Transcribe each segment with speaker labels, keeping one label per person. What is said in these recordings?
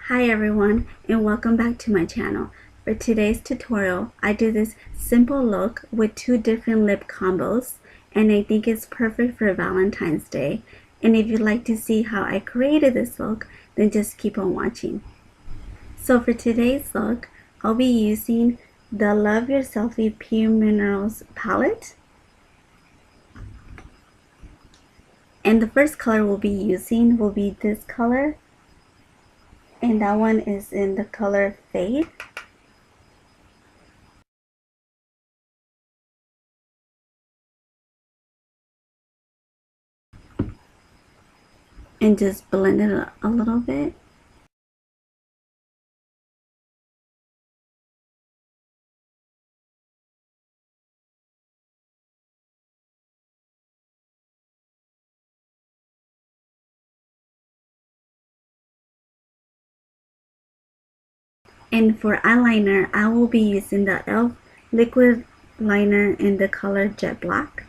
Speaker 1: Hi everyone, and welcome back to my channel. For today's tutorial, I do this simple look with two different lip combos, and I think it's perfect for Valentine's Day. And if you'd like to see how I created this look, then just keep on watching. So for today's look, I'll be using the Love Your Selfie Pure Minerals palette. And the first color we'll be using will be this color, and that one is in the color Fade. And just blend it a little bit. And for eyeliner, I will be using the e.l.f. liquid liner in the color Jet Black.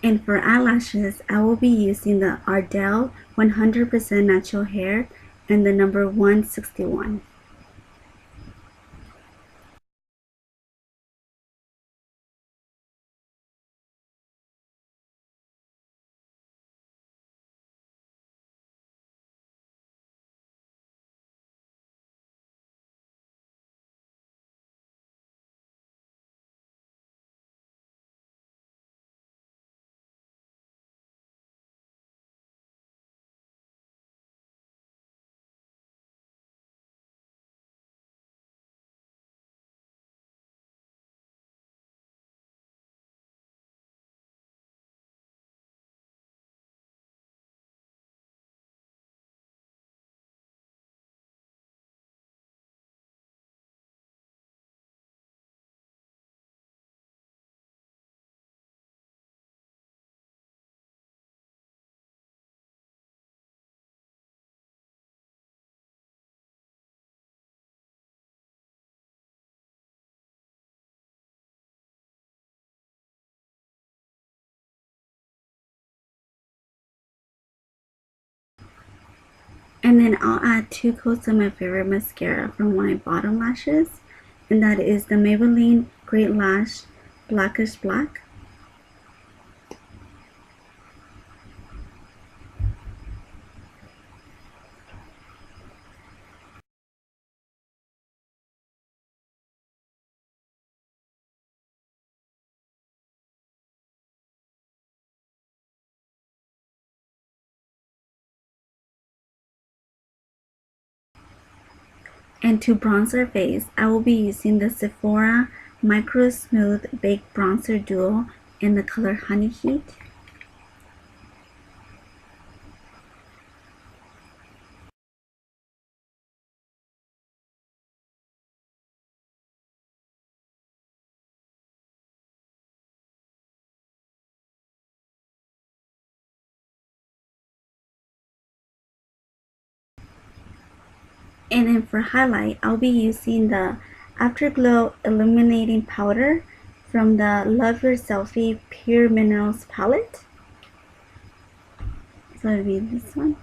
Speaker 1: And for eyelashes, I will be using the Ardell 100% Natural Hair and the number 161. And then I'll add 2 coats of my favorite mascara for my bottom lashes, and that is the Maybelline Great Lash Blackest Black. And to bronze our face, I will be using the Sephora MicroSmooth Baked Bronzer Duo in the color Honey Heat. And then for highlight, I'll be using the Afterglow Illuminating Powder from the Love Your Selfie Pure Minerals palette. So it'll be this one.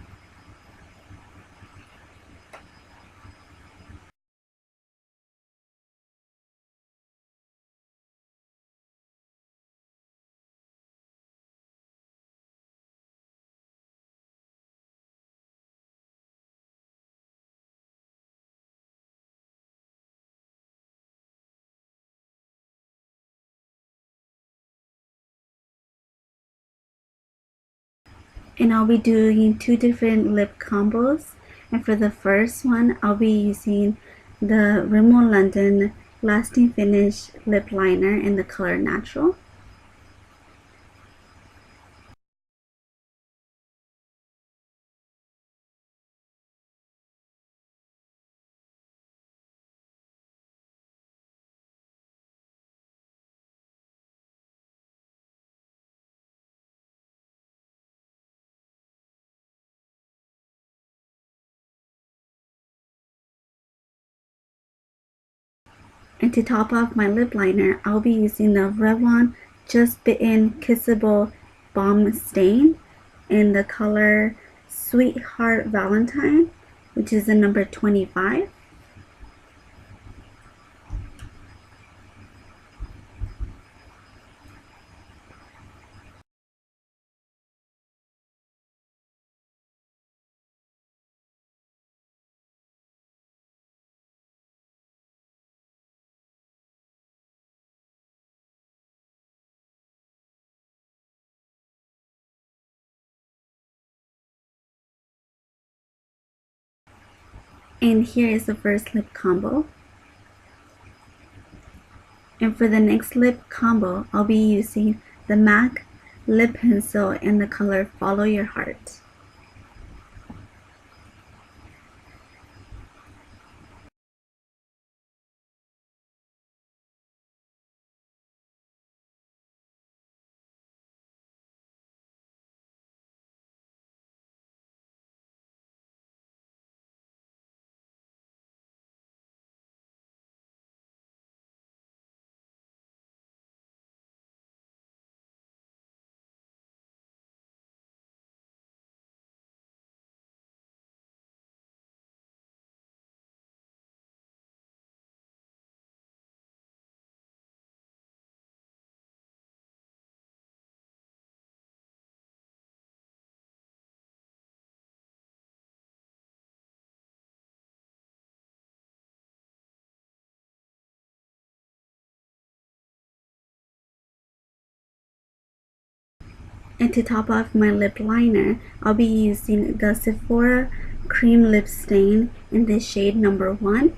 Speaker 1: And I'll be doing 2 different lip combos. And for the first one, I'll be using the Rimmel London Lasting Finish Lip Liner in the color Natural. And to top off my lip liner, I'll be using the Revlon Just Bitten Kissable Balm Stain in the color Sweetheart Valentine, which is the number 25. And here is the first lip combo. And for the next lip combo, I'll be using the MAC Lip Pencil in the color Follow Your Heart. And to top off my lip liner, I'll be using the Sephora Cream Lip Stain in the shade number 1.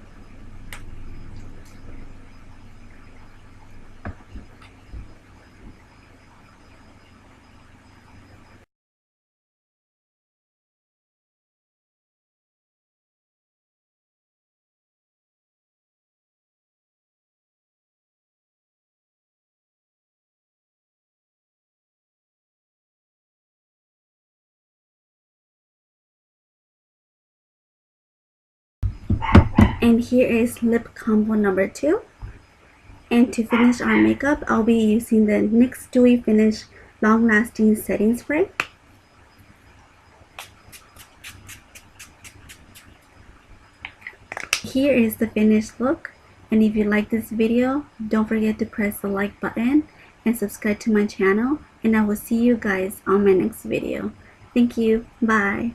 Speaker 1: And here is lip combo number 2. And to finish our makeup, I'll be using the NYX Dewy Finish Long Lasting Setting Spray. here is the finished look. And if you like this video, don't forget to press the like button and subscribe to my channel. And I will see you guys on my next video. Thank you. Bye.